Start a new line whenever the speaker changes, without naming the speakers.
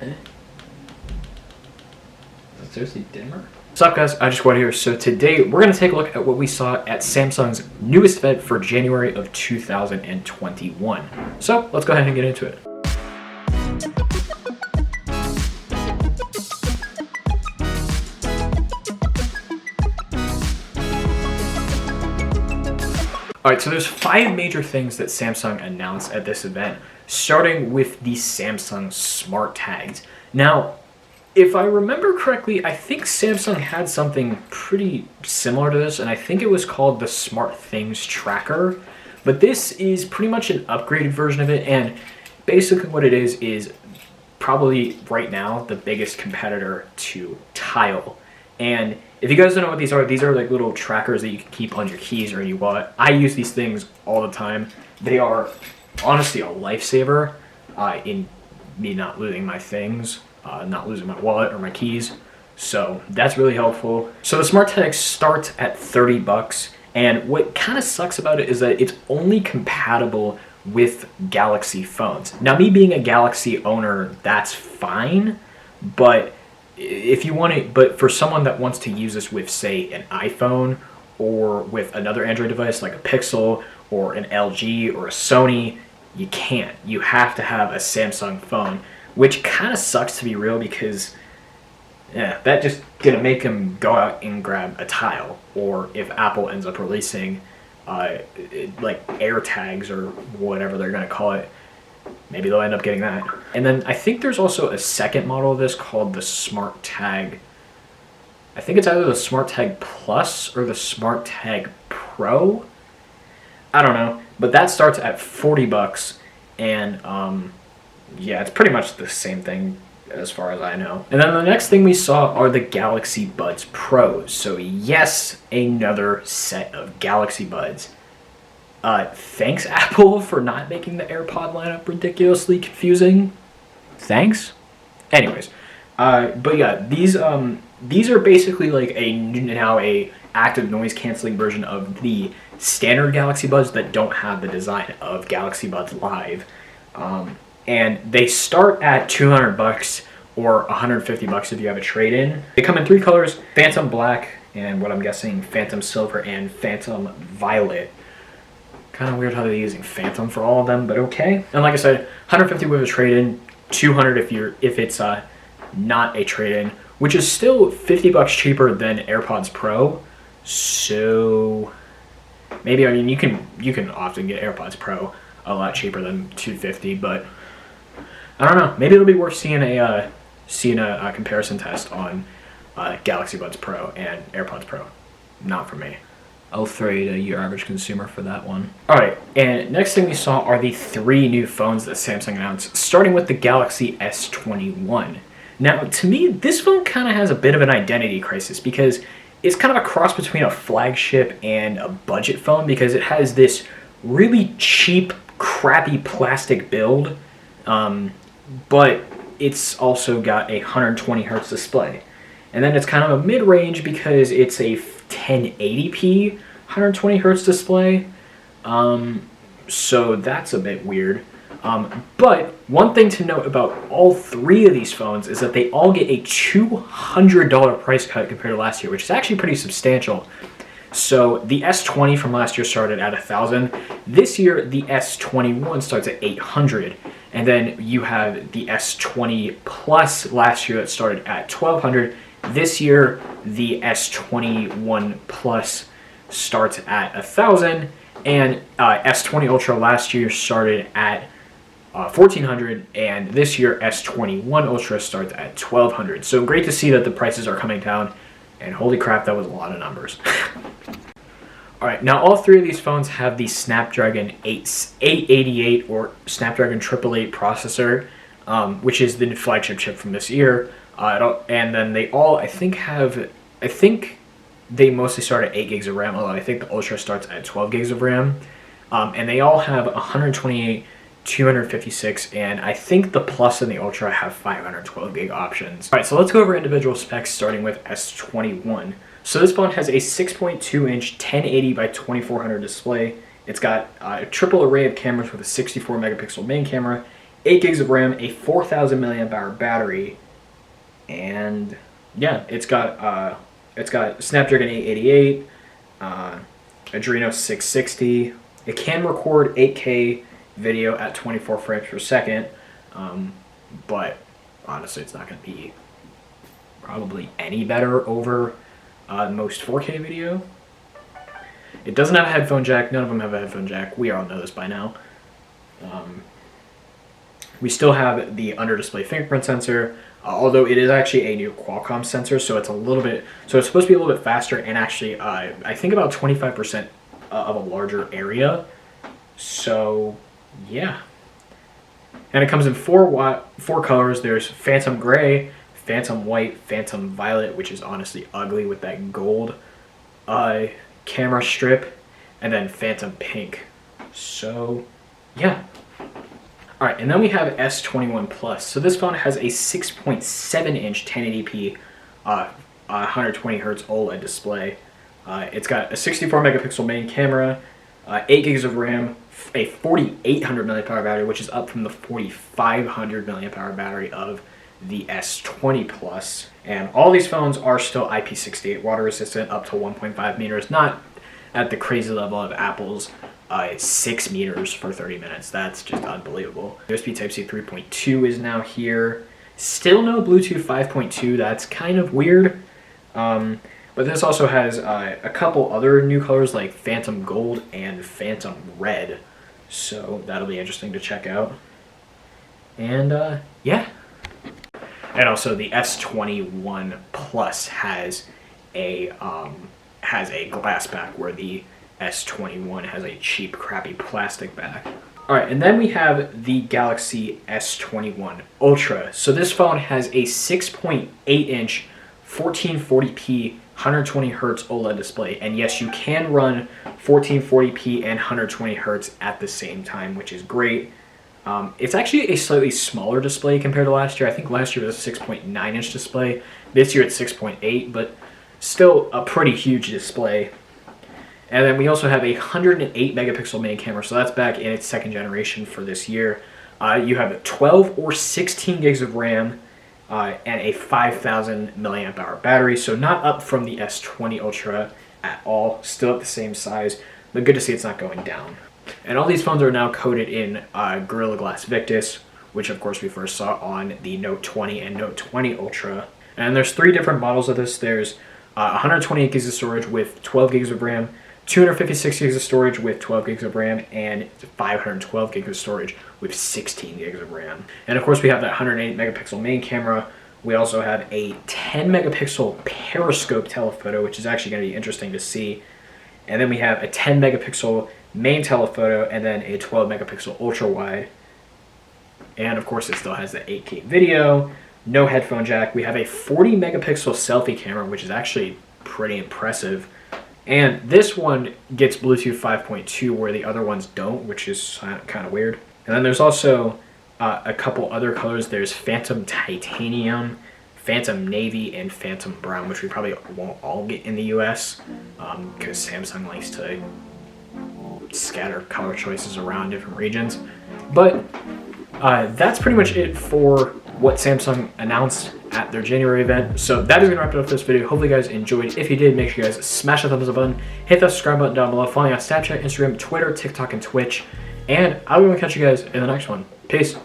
Is it seriously dimmer? What's up, guys? IGSQUAD here. So today we're going to take a look at what we saw at Samsung's newest event for January of 2021. So let's go ahead and get into it. Alright, so there's 5 major things that Samsung announced at this event, starting with the Samsung Smart Tags. Now, if I remember correctly, I think Samsung had something pretty similar to this, and I think it was called the Smart Things Tracker. But this is pretty much an upgraded version of it, and basically what it is probably right now the biggest competitor to Tile. And if you guys don't know what these are like little trackers that you can keep on your keys or in your wallet. I use these things all the time. They are honestly a lifesaver in me not losing my things, not losing my wallet or my keys. So that's really helpful. So the Smart Tag starts at $30, and what kind of sucks about it is that it's only compatible with Galaxy phones. Now, me being a Galaxy owner, that's fine, but if you want to, but for someone that wants to use this with, say, an iPhone or with another Android device like a Pixel or an LG or a Sony, you can't. You have to have a Samsung phone, which kind of sucks, to be real, because that just gonna make them go out and grab a Tile, or if Apple ends up releasing like AirTags or whatever they're gonna call it, maybe they'll end up getting that. And then I think there's also a second model of this called the Smart Tag. I think it's either the Smart Tag Plus or the Smart Tag Pro. I don't know, but that starts at $40, and yeah, it's pretty much the same thing as far as I know. And then the next thing we saw are the Galaxy Buds Pros. So yes, another set of Galaxy Buds. Thanks, Apple, for not making the AirPod lineup ridiculously confusing. Thanks. Anyways, but yeah, these are basically like now a active noise canceling version of the standard Galaxy Buds that don't have the design of Galaxy Buds Live, and they start at $200 or $150 if you have a trade-in. They come in 3 colors: Phantom Black and what I'm guessing Phantom Silver and Phantom Violet. Kind of weird how they're using Phantom for all of them, but okay. And like I said, $150 with a trade-in, $200 if it's not a trade-in, which is still $50 cheaper than AirPods Pro. So maybe, I mean, you can often get AirPods Pro a lot cheaper than $250, but I don't know. Maybe it'll be worth seeing a comparison test on Galaxy Buds Pro and AirPods Pro. Not for me. I'll throw you to your average consumer for that one. Alright, and next thing we saw are the 3 new phones that Samsung announced, starting with the Galaxy S21. Now, to me, this phone kind of has a bit of an identity crisis, because it's kind of a cross between a flagship and a budget phone, because it has this really cheap, crappy plastic build, but it's also got a 120 hertz display. And then it's kind of a mid-range because it's a 1080p 120 hertz display, so that's a bit weird. But one thing to note about all 3 of these phones is that they all get a $200 price cut compared to last year, which is actually pretty substantial. So the S20 from last year started at $1,000. This year the S21 starts at $800, and then you have the S20 Plus last year that started at $1,200. This year, the S21 Plus starts at $1,000, and S20 Ultra last year started at $1,400, and this year S21 Ultra starts at $1,200. So great to see that the prices are coming down, and holy crap, that was a lot of numbers. Alright, now all 3 of these phones have the Snapdragon 888 or Snapdragon 888 processor, which is the flagship chip from this year. And then they all, I think they mostly start at 8 gigs of RAM, although I think the Ultra starts at 12 gigs of RAM. And they all have 128, 256, and I think the Plus and the Ultra have 512 gig options. Alright, so let's go over individual specs, starting with S21. So this phone has a 6.2 inch 1080 by 2400 display. It's got a triple array of cameras with a 64 megapixel main camera 8 gigs of RAM, a 4,000 milliamp hour battery, and yeah, it's got Snapdragon 888, Adreno 660. It can record 8K video at 24 frames per second, but honestly, it's not going to be probably any better over most 4K video. It doesn't have a headphone jack. None of them have a headphone jack. We all know this by now. We still have the under-display fingerprint sensor, although it is actually a new Qualcomm sensor, so it's it's supposed to be a little bit faster, and actually, I think about 25% of a larger area. So, yeah. And it comes in four colors. There's Phantom Gray, Phantom White, Phantom Violet, which is honestly ugly with that gold camera strip, and then Phantom Pink. So, yeah. Alright, and then we have S21 Plus. So this phone has a 6.7-inch 1080p 120 Hz OLED display. It's got a 64 megapixel main camera, 8 gigs of RAM, a 4800 mAh battery, which is up from the 4500 mAh battery of the S20 Plus. And all these phones are still IP68 water resistant up to 1.5 meters, not at the crazy level of Apple's 6 meters for 30 minutes. That's just unbelievable. USB Type-C 3.2 is now here. Still no Bluetooth 5.2. That's kind of weird. But this also has a couple other new colors like Phantom Gold and Phantom Red. So that'll be interesting to check out. And yeah. And also the S21 Plus has a glass back, where the S21 has a cheap, crappy plastic back. Alright, and then we have the Galaxy S21 Ultra. So this phone has a 6.8-inch 1440p 120 Hz OLED display. And yes, you can run 1440p and 120 Hz at the same time, which is great. It's actually a slightly smaller display compared to last year. I think last year was a 6.9-inch display. This year it's 6.8, but still a pretty huge display. And then we also have a 108 megapixel main camera, so that's back in its second generation for this year. You have a 12 or 16 gigs of RAM and a 5,000 milliamp hour battery, so not up from the S20 Ultra at all. Still at the same size, but good to see it's not going down. And all these phones are now coated in Gorilla Glass Victus, which of course we first saw on the Note 20 and Note 20 Ultra. And there's 3 different models of this. There's 128 gigs of storage with 12 gigs of RAM, 256 gigs of storage with 12 gigs of RAM, and 512 gigs of storage with 16 gigs of RAM. And of course we have that 108 megapixel main camera. We also have a 10 megapixel periscope telephoto, which is actually going to be interesting to see. And then we have a 10 megapixel main telephoto, and then a 12 megapixel ultra wide. And of course it still has the 8K video, no headphone jack. We have a 40 megapixel selfie camera, which is actually pretty impressive. And this one gets Bluetooth 5.2 where the other ones don't, which is kind of weird. And then there's also a couple other colors. There's Phantom Titanium, Phantom Navy, and Phantom Brown, which we probably won't all get in the US because Samsung likes to scatter color choices around different regions. But that's pretty much it for what Samsung announced at their January event. So that is going to wrap it up for this video. Hopefully you guys enjoyed. If you did, make sure you guys smash the thumbs up button, hit that subscribe button down below, follow me on Snapchat, Instagram, Twitter, TikTok, and Twitch. And I'll be able to catch you guys in the next one. Peace.